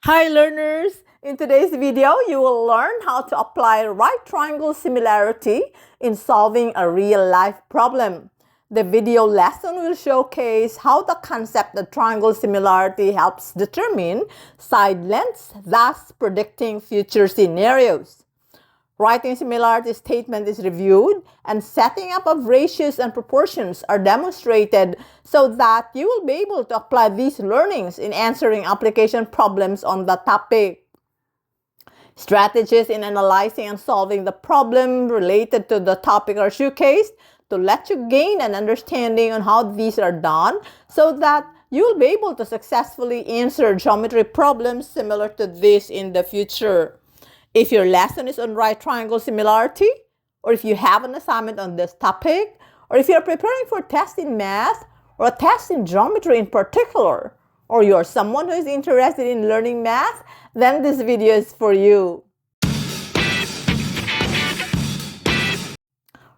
Hi learners! In today's video, you will learn how to apply right triangle similarity in solving a real-life problem. The video lesson will showcase how the concept of triangle similarity helps determine side lengths, thus predicting future scenarios. Writing similarity statement is reviewed, and setting up of ratios and proportions are demonstrated so that you will be able to apply these learnings in answering application problems on the topic. Strategies in analyzing and solving the problem related to the topic are showcased to let you gain an understanding on how these are done so that you will be able to successfully answer geometry problems similar to this in the future. If your lesson is on right triangle similarity, or if you have an assignment on this topic, or if you're preparing for a test in math, or a test in geometry in particular, or you're someone who is interested in learning math, then this video is for you.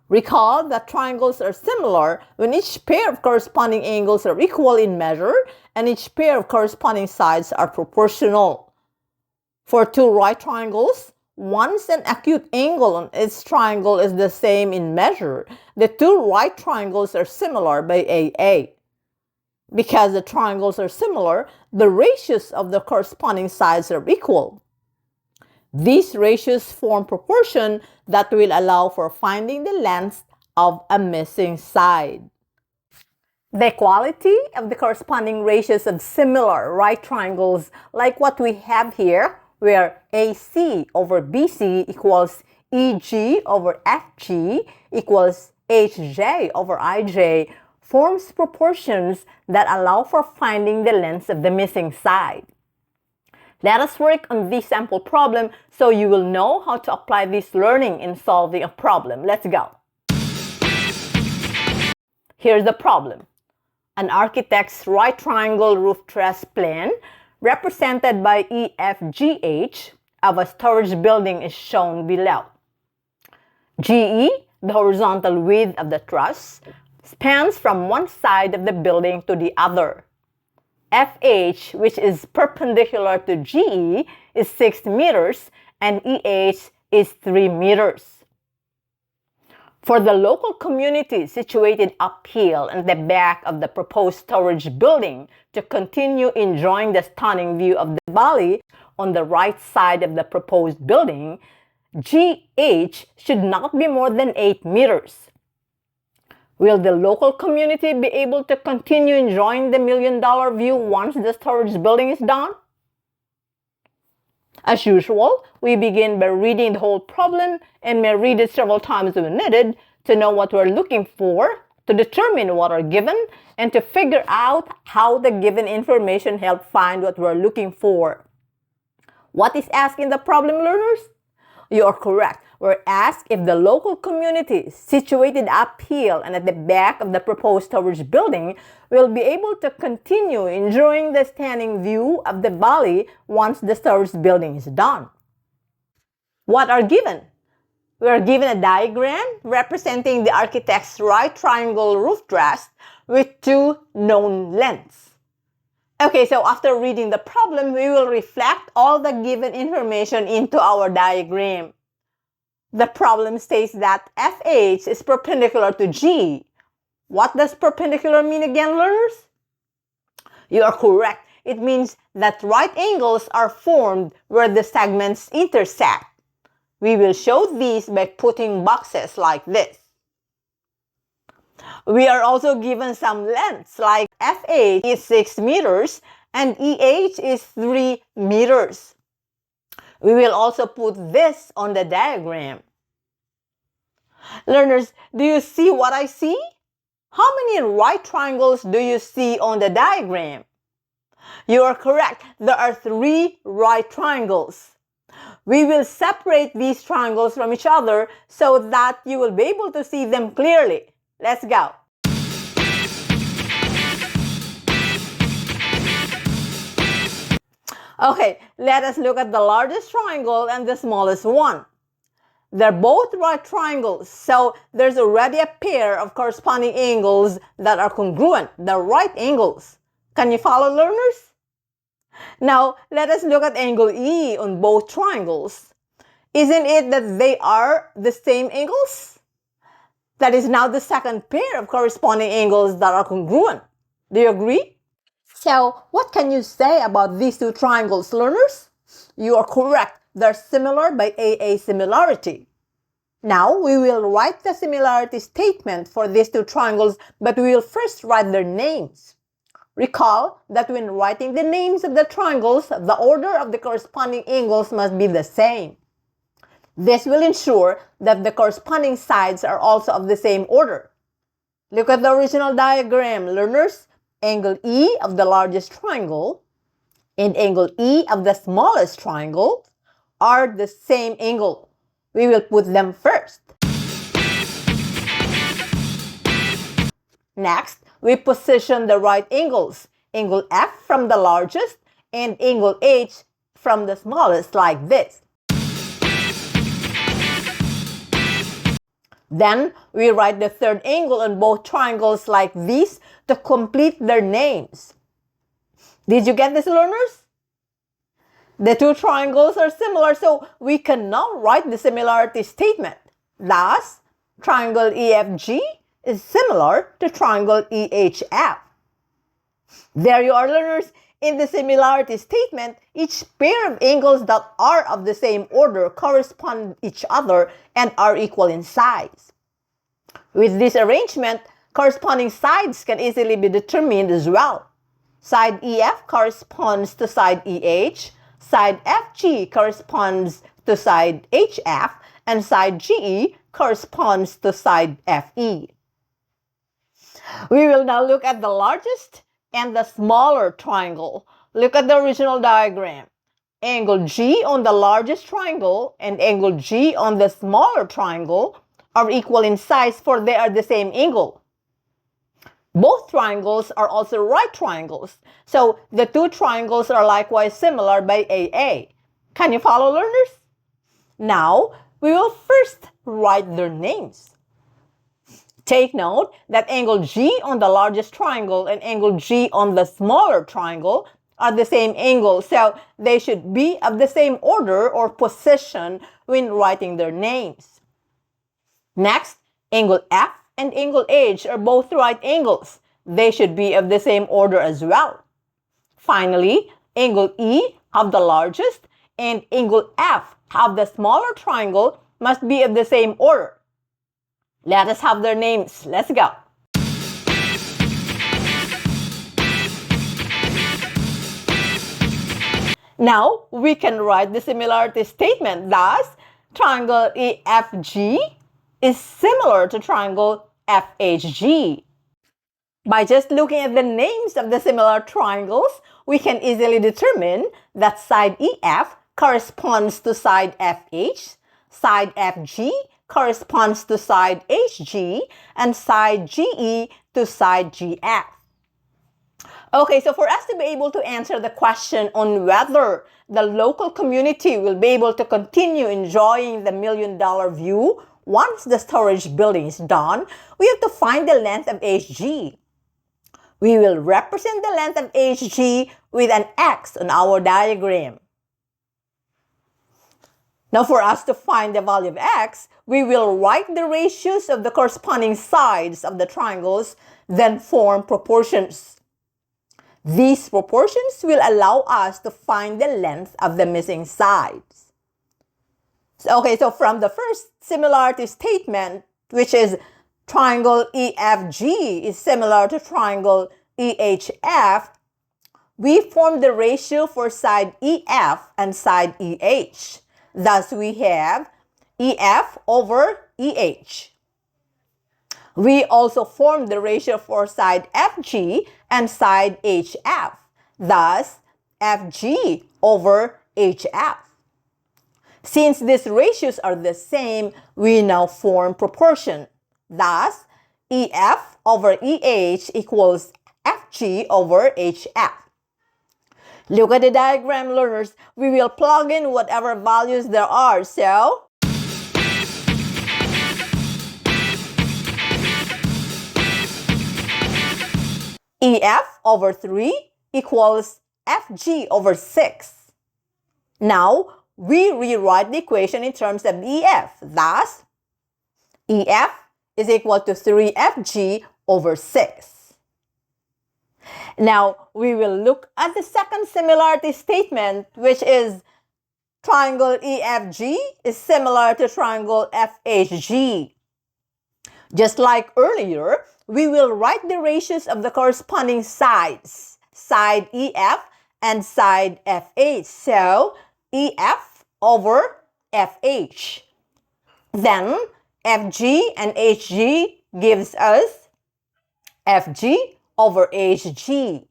Recall that triangles are similar when each pair of corresponding angles are equal in measure and each pair of corresponding sides are proportional. For two right triangles, once an acute angle on its triangle is the same in measure, the two right triangles are similar by AA. Because the triangles are similar, the ratios of the corresponding sides are equal. These ratios form proportion that will allow for finding the length of a missing side. The equality of the corresponding ratios of similar right triangles, like what we have here, where AC over BC equals EG over FG equals HJ over IJ, forms proportions that allow for finding the length of the missing side. Let us work on this sample problem so you will know how to apply this learning in solving a problem. Let's go. Here's the problem. An architect's right triangle roof truss plan represented by EFGH of a storage building is shown below. GE, the horizontal width of the truss, spans from one side of the building to the other. FH, which is perpendicular to GE, is 6 meters and EH is 3 meters. For the local community situated uphill and the back of the proposed storage building to continue enjoying the stunning view of the valley on the right side of the proposed building, GH should not be more than 8 meters. Will the local community be able to continue enjoying the million-dollar view once the storage building is done? As usual, we begin by reading the whole problem and may read it several times when needed to know what we're looking for, to determine what are given, and to figure out how the given information help find what we're looking for. What is asked in the problem, learners? You are correct. We're asked if the local community situated uphill and at the back of the proposed storage building will be able to continue enjoying the stunning view of the valley once the storage building is done. What are given? We are given a diagram representing the architect's right triangle roof truss with two known lengths. Okay, so after reading the problem, we will reflect all the given information into our diagram. The problem states that FH is perpendicular to G. What does perpendicular mean again, learners? You are correct. It means that right angles are formed where the segments intersect. We will show these by putting boxes like this. We are also given some lengths, like FH is 6 meters and EH is 3 meters. We will also put this on the diagram. Learners, do you see what I see? How many right triangles do you see on the diagram? You are correct. There are 3 right triangles. We will separate these triangles from each other so that you will be able to see them clearly. Let's go. Okay, let us look at the largest triangle and the smallest one. They're both right triangles, so there's already a pair of corresponding angles that are congruent. They're right angles. Can you follow, learners? Now, let us look at angle E on both triangles. Isn't it that they are the same angles? That is now the second pair of corresponding angles that are congruent. Do you agree? So, what can you say about these two triangles, learners? You are correct. They're similar by AA similarity. Now, we will write the similarity statement for these two triangles, but we will first write their names. Recall that when writing the names of the triangles, the order of the corresponding angles must be the same. This will ensure that the corresponding sides are also of the same order. Look at the original diagram, learners. Angle E of the largest triangle and angle E of the smallest triangle are the same angle. We will put them first. Next, we position the right angles, angle F from the largest and angle H from the smallest, like this. Then, we write the third angle on both triangles like this to complete their names. Did you get this, learners? The two triangles are similar, so we can now write the similarity statement. Thus, triangle EFG is similar to triangle EHF. There you are, learners. In the similarity statement, each pair of angles that are of the same order correspond each other and are equal in size. With this arrangement, corresponding sides can easily be determined as well. Side EF corresponds to side EH, side FG corresponds to side HF, and side GE corresponds to side FE. We will now look at the largest and the smaller triangle. Look at the original diagram. Angle G on the largest triangle and angle G on the smaller triangle are equal in size, for they are the same angle. Both triangles are also right triangles, so the two triangles are likewise similar by AA. Can you follow, learners? Now, we will first write their names. Take note that angle G on the largest triangle and angle G on the smaller triangle are the same angle, so they should be of the same order or position when writing their names. Next, angle F and angle H are both right angles. They should be of the same order as well. Finally, angle E of the largest and angle F of the smaller triangle must be of the same order. Let us have their names. Let's go. Now, we can write the similarity statement. Thus, triangle EFG is similar to triangle FHG. By just looking at the names of the similar triangles, we can easily determine that side EF corresponds to side FH, side FG corresponds to side HG, and side GE to side GF. Okay, so for us to be able to answer the question on whether the local community will be able to continue enjoying the $1 million view once the storage building is done, we have to find the length of HG. We will represent the length of HG with an X on our diagram. Now, for us to find the value of X, we will write the ratios of the corresponding sides of the triangles, then form proportions. These proportions will allow us to find the length of the missing sides. So from the first similarity statement, which is triangle EFG is similar to triangle EHF, we form the ratio for side EF and side EH. Thus, we have EF over EH. We also form the ratio for side FG and side HF. Thus, FG over HF. Since these ratios are the same, we now form proportion. Thus, EF over EH equals FG over HF. Look at the diagram, learners. We will plug in whatever values there are. So, EF over 3 equals FG over 6. Now, we rewrite the equation in terms of EF. Thus, EF is equal to 3FG over 6. Now, we will look at the second similarity statement, which is triangle EFG is similar to triangle FHG. Just like earlier, we will write the ratios of the corresponding sides, side EF and side FH. So, EF over FH. Then, FG and HG gives us FG over HG.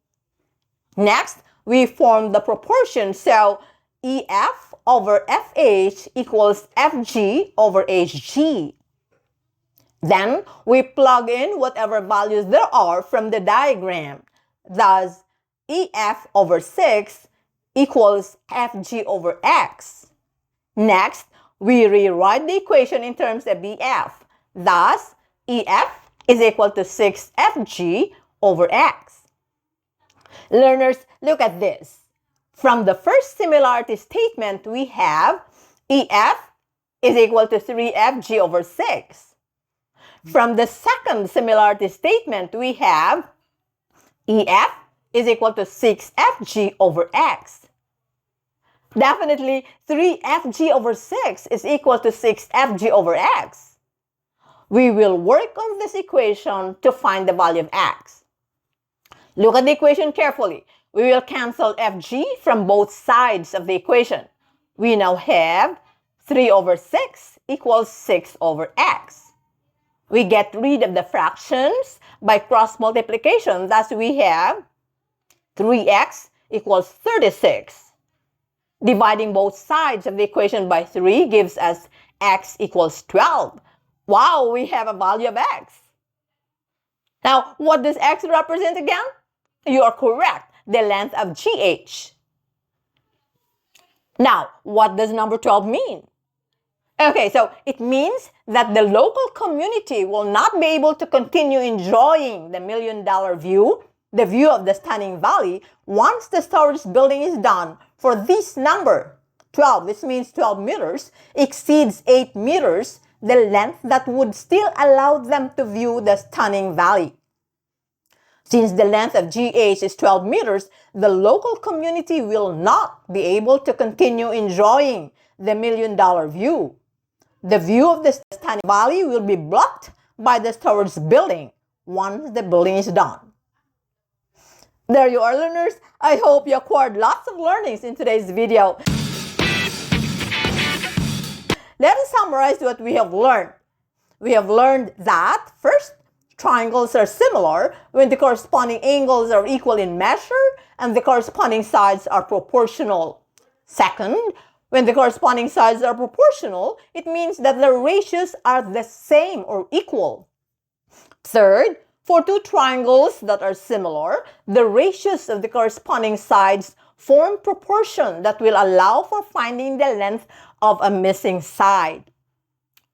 Next, we form the proportion. So, EF over FH equals FG over HG. Then, we plug in whatever values there are from the diagram. Thus, EF over 6 equals FG over X. Next, we rewrite the equation in terms of EF. Thus, EF is equal to 6FG over X. Learners, look at this. From the first similarity statement, we have EF is equal to 3FG over 6. From the second similarity statement, we have EF is equal to 6FG over X. Definitely, 3FG over 6 is equal to 6FG over X. We will work on this equation to find the value of X. Look at the equation carefully. We will cancel FG from both sides of the equation. We now have 3 over 6 equals 6 over X. We get rid of the fractions by cross multiplication. Thus, we have 3x equals 36. Dividing both sides of the equation by 3 gives us x equals 12. Wow, we have a value of x. Now, what does x represent again? You are correct, the length of GH. Now, what does number 12 mean? Okay, so it means that the local community will not be able to continue enjoying the $1 million view, the view of the stunning valley, once the storage building is done. For this number, 12, this means 12 meters, exceeds 8 meters, the length that would still allow them to view the stunning valley. Since the length of GH is 12 meters, the local community will not be able to continue enjoying the $1 million view. The view of the stunning valley will be blocked by the storage building once the building is done. There you are, learners. I hope you acquired lots of learnings in today's video. Let us summarize what we have learned. We have learned that, first, triangles are similar when the corresponding angles are equal in measure and the corresponding sides are proportional. Second, when the corresponding sides are proportional, it means that the ratios are the same or equal. Third, for two triangles that are similar, the ratios of the corresponding sides form proportion that will allow for finding the length of a missing side.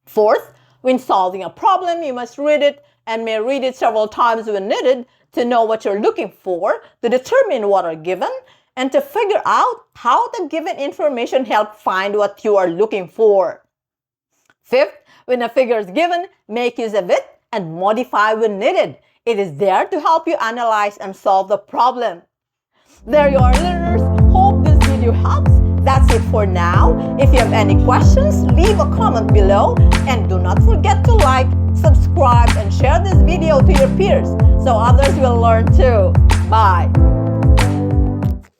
Fourth, when solving a problem, you must read it and may read it several times when needed to know what you're looking for, to determine what are given, and to figure out how the given information helps find what you are looking for. Fifth, when a figure is given, make use of it and modify when needed. It is there to help you analyze and solve the problem. There you are, learners. Hope this video helps. That's it for now. If you have any questions, leave a comment below and do not forget to like, subscribe, and share this video to your peers so others will learn too. Bye.